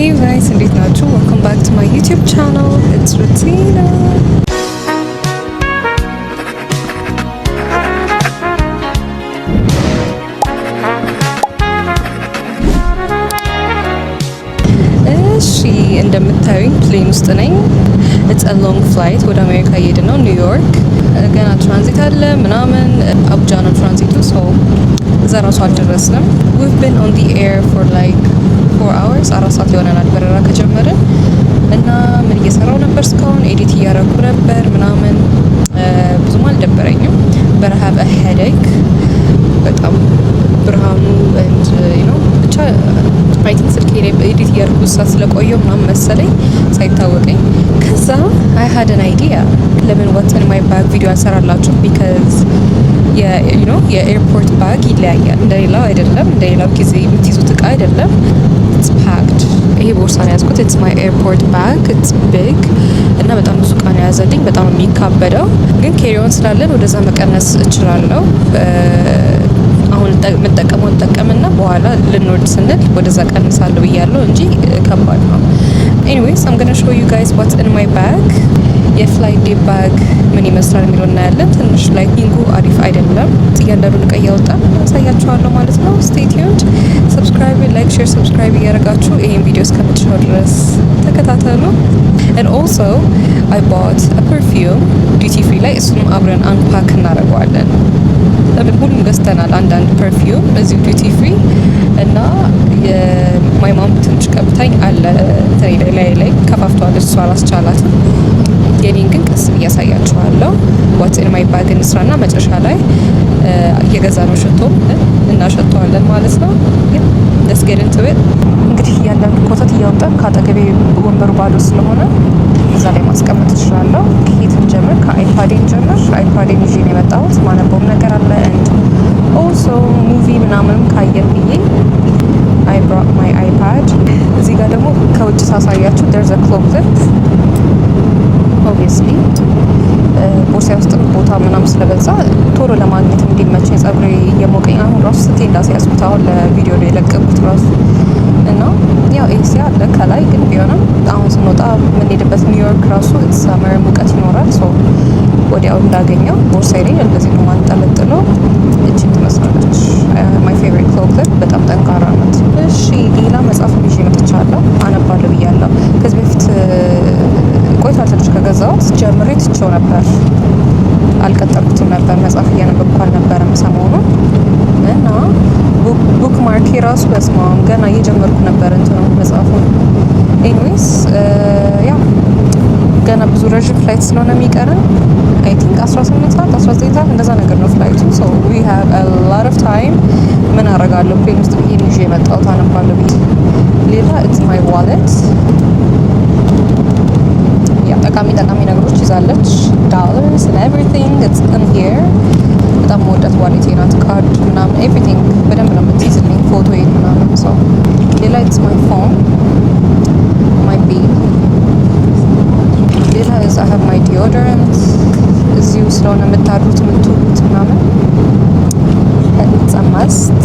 Hey guys, እንዴት ናችሁ? Welcome back to my YouTube channel. It's Rutina. እሺ እንደምታዩኝ ፕሌን ውስጥ ነኝ። It's a long flight ወደ አሜሪካ እየሄድን ነው፣ ኒውዮርክ። ገና ትራንዚት አለ ምናምን፣ አቡጃ ነው ትራንዚቱ። ሶ እዛ ራሱ አልደረስንም። We've been on the air for like 4 hours 4 ሰዓት ይሆነናል በረራ ከጀመርን እና ምን እየሰራው ነበር እስካሁን ኤዲት እያረኩ ነበር ምናምን። ብዙም አልደበረኝም። but I have a headache በጣም ብርሃኑ and you know ብቻ I think ስልኬ ላይ ኤዲት እያረኩ ሰዓት ስለቆየው ምናምን መሰለኝ ሳይታወቀኝ። ከዛ I had an idea ለምን what's in my bag ቪዲዮ አልሰራላችሁ because you know የኤርፖርት ባግ ይለያያል። እንደሌላው አይደለም፣ እንደሌላው ጊዜ የምትይዙት እቃ አይደለም። It's packed። ይሄ ቦርሳ ነው ያዝኩት። It's my airport bag. It's big እና በጣም ብዙ እቃ ነው ያዘልኝ። በጣም የሚካበደው ግን ኬሪዮን ስላለን ወደዛ መቀነስ እችላለሁ። አሁን የምጠቀመውን ጠቀምና በኋላ ልንወርድ ስንል ወደዛ ቀንሳለሁ ብያለሁ እንጂ ከባድ ነው። Anyways, I'm gonna show you guys what's in my bag. የፍላይት ዴይ ባግ ምን ይመስላል የሚለው እናያለን። ትንሽ ላይቲንጉ አሪፍ አይደለም። እያንዳንዱን እቃ እያወጣን አሳያችኋለሁ ማለት ነው። ስቴይ ቲዩንድ። ሰብስክራይብ፣ ላይክ፣ ሼር፣ ሰብስክራይብ እያደረጋችሁ ይሄን ቪዲዮ እስከመጨረሻው ድረስ ተከታተሉ። and also I bought a perfume duty free ላይ እሱንም አብረን አንፓክ እናደርገዋለን። ለምን ሁሉም ገዝተናል አንዳንድ ፐርፊውም እዚሁ ዲዩቲ ፍሪ እና የማይ ማም ትንሽ ቀብታኝ አለ ላይ ከፋፍቷለች፣ እሷ አላስቻላትም። የኔን ግን ቀስ ብዬ አሳያችኋለሁ። ዋትስ ኢን ማይ ባግ እንስራና መጨረሻ ላይ እየገዛ ነው ሽቶ እናሸተዋለን ማለት ነው። let's get into it። እንግዲህ እያንዳንዱ ኮተት እያወጣን ከአጠገቤ ወንበሩ ባዶ ስለሆነ እዛ ላይ ማስቀመጥ እችላለሁ። ከየትን ጀምር? ከአይፓዴን ጀምር። አይፓዴን ይዤ ነው የመጣሁት። ማነበውም ነገር አለ and also ሙቪ ምናምንም ካየን ብዬ I brought my iPad። እዚህ ጋር ደግሞ ከውጭ ሳሳያችሁ there's a closet obviously ቦርሳ ውስጥ ቦታ ምናምን ስለበዛ ቶሎ ለማግኘት እንዲመቸኝ ጸጉሬ እየሞቀኝ አሁን ራሱ ስቴ እንዳስያዝኩት አሁን ለቪዲዮ ላይ የለቀቁት ራሱ እና ያው ኤሲ አለ ከላይ ግን ቢሆንም አሁን ስንወጣ የምንሄድበት ኒውዮርክ ራሱ ሰመር ሙቀት ይኖራል። ሶ ወዲያው እንዳገኘው ቦርሳዬ ላይ እንደዚህ ነው ማንጠለጥለው። እቺ ትመስላለች my favorite closet በጣም ጠንካራ ናት። እሺ ሌላ መጽሐፍ ይዤ መጥቻለሁ። አነባለሁ ብያለሁ። ከዚህ በፊት ቆይቷል ትንሽ ከገዛሁት ጀምሬ ትቼው ነበር፣ አልቀጠልኩትም ነበር። መጽሐፍ እያነበብኩ አልነበረም ሰሞኑን እና ቡክ ማርኬ ራሱ በስማም ገና እየጀመርኩ ነበር እንትኑ መጽሐፉን። ኤኒዌይስ ያው ገና ብዙ ረዥም ፍላይት ስለሆነ የሚቀርን አይ ቲንክ 18 ሰዓት 19 ሰዓት እንደዛ ነገር ነው ፍላይቱ። ሶ ዊ ሃቭ a lot of time። ምን አደርጋለሁ ፕሌን ውስጥ ይሄን ይዤ የመጣሁት አነባለሁ ብዬ። ሌላ it's my wallet። ያ ጠቃሚ ነገሮች ይዛለች። dollars and everything it's in here። በጣም ወዳት ዋሌቴ ናት። ካርድ ምናምን ኤቭሪቲንግ በደንብ ነው የምትይዝልኝ፣ ፎቶዬን ምናምን። ሰው ሌላ it's my phone my baby። ሌላ I have my deodorant እዚሁ ስለሆነ የምታድሩት የምትውሉት ምናምን it's a must።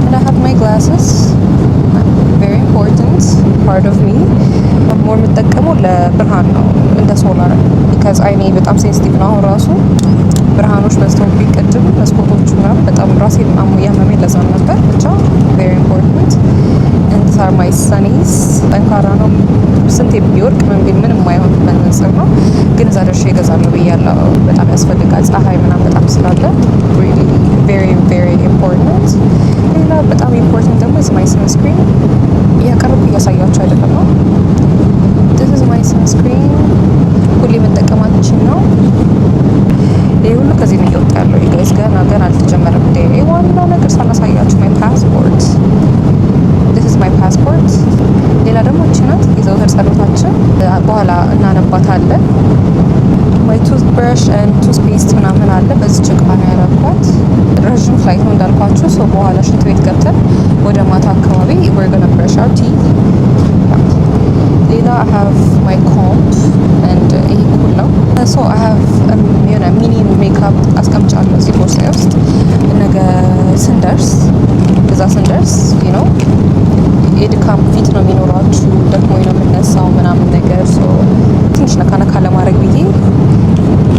and I have my glasses very important part of me። ሞር የምጠቀመው ለብርሃን ነው እንደ ሶላር because አይኔ በጣም ሴንሲቲቭ ነው። አሁን ራሱ ብርሃኖች በዝተውብኝ ቅድም መስኮቶቹ ምናምን በጣም ራሴን ያመመኝ ለዛም ነበር። ብቻ very important and these are my sunnies። ጠንካራ ነው። ስንቴ ቢወርቅ ምንም አይሆን መነጽር ነው ግን እዛ ደርሼ እገዛለሁ ብያለሁ። በጣም ያስፈልጋል ፀሐይ ምናምን በጣም ስላለ really very very important። ሌላ በጣም important ደግሞ is my sunscreen። እያቀረብኩ እያሳያችሁ አይደለም ነው። this is my sunscreen ሁሌ መጠቀማችን ነው። ይሄ ሁሉ ከዚህ ነው እየወጣ ያለው። ጋይስ ገና አልተጀመረም እንዴ? ዋናው ነገር ሳላሳያችሁ my passport። this is my passport። ሌላ ደግሞ እቺ ናት የዘውተር ጸሎታችን፣ በኋላ እናነባታለን። my toothbrush and toothpaste ምናምን አለ። በዚህ ጭቃ ነው ያደረኳት። ረዥም ፍላይት ነው እንዳልኳችሁ። ሶ በኋላ ሽንት ቤት ገብተን ወደ ማታ አካባቢ we're gonna brush our teeth። ሌላ I have my comb and ይሄ ኩል ነው። so I have የሆነ ሚኒ ሜካፕ አስቀምጫለሁ እዚህ ቦርሳዬ ውስጥ ነገ ስንደርስ እዛ ስንደርስ you know የድካም ፊት ነው የሚኖራችሁ። ደግሞ ነው የምነሳው ምናምን ነገር ትንሽ ነካ ነካ ለማድረግ ብዬ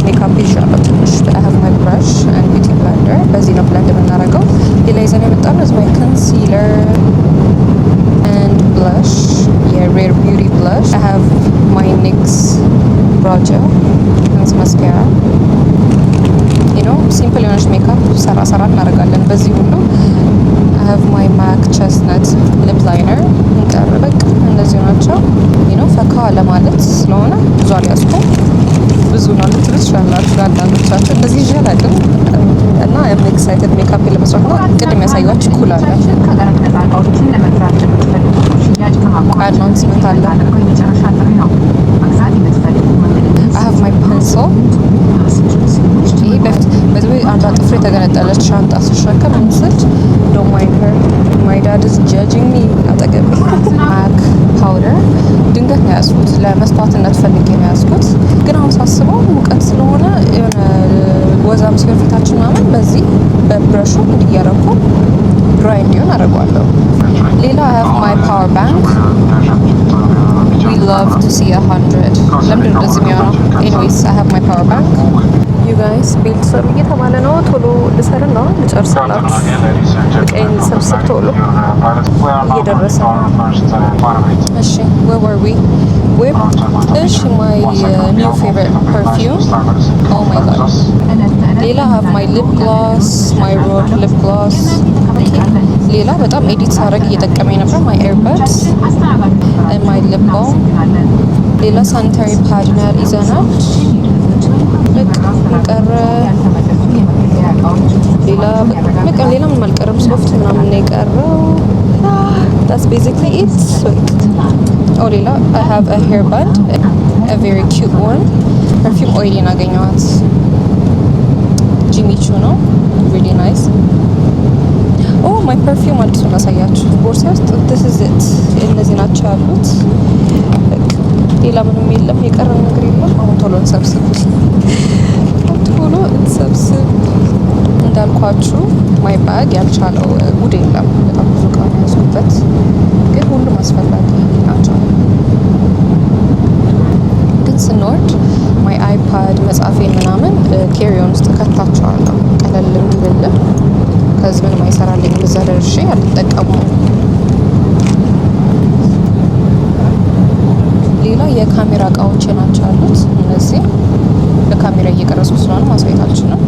ሜካፕ ይዣለሁ ትንሽ። I have my brush and beauty blender። በዚህ ነው ብለንድ የምናደርገው። ሌላ ይዘን የመጣነው is my concealer and blush የሬር ቢዩቲ blush። I have my NYX brow gel and mascara። ሲምፕል የሆነች ሜካፕ ሰራ እናደርጋለን በዚህ ሁሉ። I have my MAC chestnut lip liner እንቀር በቃ እነዚህ ናቸው። ፈካ ለማለት ስለሆነ ብዙ አልያዝኩም። ብዙ ነው ልትሉ ትችላላችሁ አንዳንዶቻችሁ። እንደዚህ ይዤ አላውቅም እና I'm excited ሜካፕ ለመስራት ነው። ቅድም ያሳያችሁ ኩል አለ አናውንስመንት አለ። I have my pencil። ይሄ በፊት አንዷ ጥፍሬ የተገነጠለች ሻንጣ ስሸከም ምስል don't mind her my dad is judging me አጠገቤ። MAC ፓውደር ድንገት ነው ያዝኩት፣ ለመስታወትነት ፈልጌ ነው ያዝኩት። ግን አሁን ሳስበው ሙቀት ስለሆነ የሆነ ወዛም ሲሆን ፊታችን ምናምን በዚህ በብረሹ እንዲያረኩ ድራይ እንዲሆን አደርገዋለሁ። ሌላ I have my power bank። we love to see 100 ለምንድን ነው እንደዚህ የሚሆነው? anyways I have my power bank። you guys ቤት ሰሩ እየተባለ ነው። ቶሎ ልሰርና ልጨርስላችሁ። ቀይን ሰብስብ ቶሎ እየደረሰ ነው። እሺ where were we? እሺ my new favorite perfume። oh my god። ሌላ have my lip gloss my Rode lip gloss። ሌላ በጣም ኤዲት ሳደርግ እየጠቀመኝ ነበር my earbuds and my lip balm። ሌላ sanitary pad ይዘናል። ቀረ ሌላ ምንም አልቀረም። ሶፍት ምናምን ነው የቀረው። that's basically it። ሌላ I have a hair band a very cute one። perfume oil አገኘኋት ጂሚ ቹ ነው really nice። my perfume አዲሱን ላሳያችሁ። ቦርሳ ውስጥ this is it እነዚህ ናቸው ያሉት። ሌላ ምንም የለም፣ የቀረ ነገር የለም። አሁን ቶሎ እንሰብስብ እንዳልኳችሁ ማይ ባግ ያልቻለው ጉድ የለም። በጣም ብዙ እቃ ነው ያዝኩበት፣ ግን ሁሉም አስፈላጊ ናቸው። ግን ስንወርድ ማይ አይፓድ መጻፌን ምናምን ኬሪዮን ውስጥ ከታቸዋለሁ ቀለል እንዲልልን። ከዚህ ምንም አይሰራልኝ እዛ ደርሼ አልጠቀሙም። ሌላ የካሜራ እቃዎች ናቸው ያሉት። እነዚህ በካሜራ እየቀረጹ ስለሆነ ማሳየት አልችልም።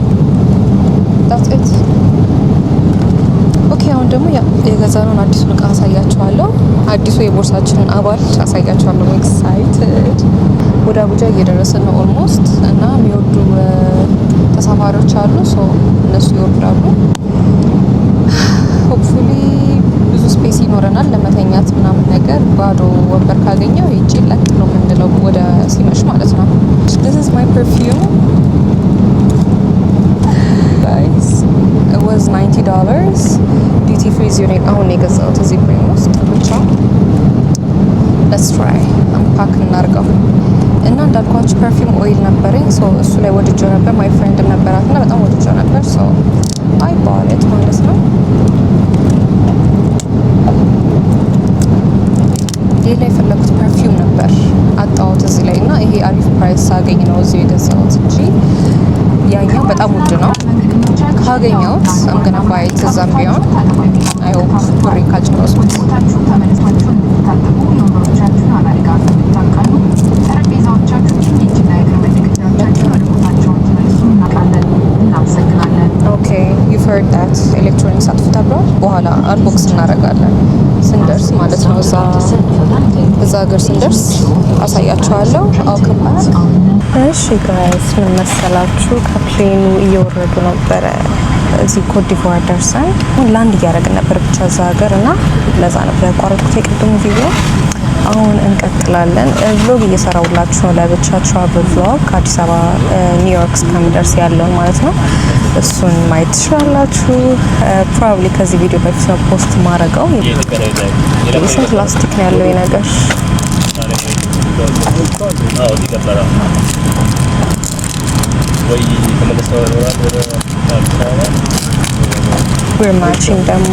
that's it። ኦኬ አሁን ደግሞ የገዛነውን አዲሱን እቃ አሳያችኋለሁ። አዲሱ የቦርሳችንን አባል አሳያችኋለሁ። ኤክሳይትድ። ወደ አቡጃ እየደረስን ነው ኦልሞስት። እና የሚወዱ ተሳፋሪዎች አሉ፣ እነሱ ይወርዳሉ። ሆፕፉሊ ብዙ ስፔስ ይኖረናል ለመተኛት ምናምን ነገር። ባዶ ወንበር ካገኘው ይጭ ለቅ ነው የምንለው ወደ ሲመሽ ማለት ነው። this is my perfume guys it was $90 duty free zone። አሁን የገዛሁት እዚህ ብሬን ውስጥ ብቻ። let's try unpack እናርገው። እና እንዳልኳችሁ perfume oil ነበረኝ እሱ ላይ ወድጄው ነበር። my friend ነበራት እና በጣም ወድጄው ነበር I bought it ማለት ነው። ሌላ የፈለኩት ፐርፊውም ነበር አጣሁት እዚህ ላይ እና ይሄ አሪፍ ፕራይስ ሳገኝ ነው እዚሁ የገዛሁት እንጂ ያኛው በጣም ውድ ነው። ካገኘሁት አምገና ባይት እዛም ቢሆን አይ ሆፕ ብሬ ካልጨረስኩት። ኦኬ you've heard that ኤሌክትሮኒክስ አጥፍታ ብሏል። በኋላ አንቦክስ እናደርጋለን ስንደርስ ማለት ነው። እዛ ሀገር ስንደርስ አሳያችኋለሁ። አውክባል። እሺ ጋይስ ምን መሰላችሁ፣ ከፕሌኑ እየወረዱ ነበረ እዚህ ኮት ዲቮር ደርሰን ላንድ እያደረግን ነበር ብቻ እዛ ሀገር እና ለዛ ነበር ያቋረጥኩት የቅድሙ ቪዲዮ። አሁን እንቀጥላለን። ቭሎግ እየሰራሁላችሁ ነው ለብቻችሁ በቭሎግ ከአዲስ አበባ ኒውዮርክ እስከምደርስ ያለውን ማለት ነው። እሱን ማየት ትችላላችሁ። ፕሮባብሊ ከዚህ ቪዲዮ በፊት ነው ፖስት ማድረገው። የስንት ፕላስቲክ ነው ያለው ነገር we're matching ደግሞ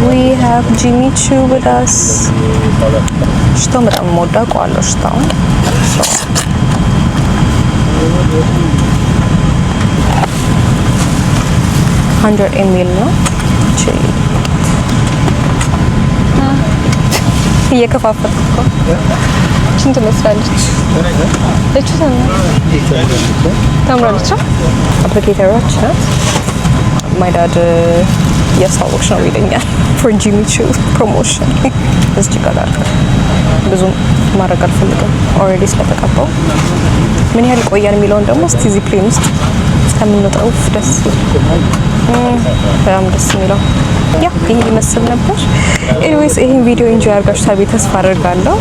we have Jimmy Choo with us. ሽታው በጣም ሞዳ ቋሎ ሽታው 100 ml ነው። እየከፋፈትኩ እቺን ትመስላለች። እቺ ታምራለች። አፕሊኬተሮች ናት። ማይ ዳድ እያስታወቅሽ ነው ይለኛል for Jimmy Choo promotion እዚህ ጋር ብዙም ማድረግ አልፈልግም ኦልሬዲ ስለተቀባው ምን ያህል ይቆያል የሚለውን ደግሞ እስቲ እዚህ ፕሌን ውስጥ እስከምንወጣው ደስ በጣም ደስ የሚለው ያ ይሄ ይመስል ነበር። ኤኒዌይስ ይሄን ቪዲዮ ኢንጆይ አድርጋችኋል ብዬ ተስፋ አደርጋለሁ።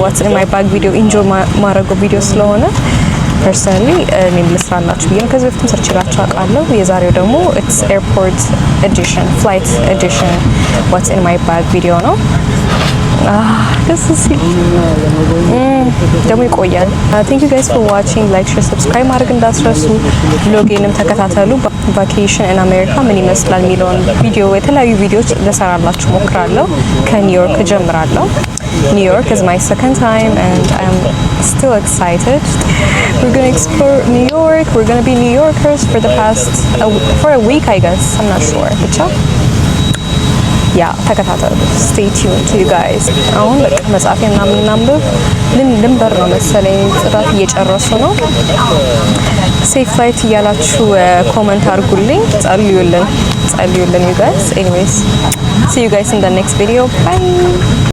ዋትስ ኢን ማይ ባግ ቪዲዮ ኢንጆይ ማድረገው ቪዲዮ ስለሆነ ፐርሰናሊ እኔም ልስራላችሁ ብዬ ከዚህ በፊትም ሰርችላችሁ አውቃለሁ። የዛሬው ደግሞ ኢትስ ኤርፖርት ኤዲሽን ፍላይት ኤዲሽን ዋትስ ኢን ማይ ባግ ቪዲዮ ነው። ደስ ሲል ደግሞ ይቆያል። ቴንክ ዩ ጋይስ ፎር ዋቺንግ ላይክ ሼር ሰብስክራይብ ማድረግ እንዳትረሱ። ብሎጌንም ተከታተሉ። ቫኬሽን ኢን አሜሪካ ምን ይመስላል የሚለውን ቪዲዮ የተለያዩ ቪዲዮዎች ልሰራላችሁ ሞክራለሁ። ከኒውዮርክ ጀምራለሁ። New York is my second time and I'm still excited. We're going to explore New York. We're going to be New Yorkers for a week I guess. I'm not sure. Yeah, ተከታተሉ. Stay tuned to you guys. አሁን በቃ መጽሐፌን እናንብብ። ልንበር ነው መሰለኝ ጽዳት እየጨረሱ ነው። ሴፍ ፍላይት እያላችሁ ኮሜንት አድርጉልኝ። ጸልዩልን you guys. Anyways, see you guys in the next video. Bye.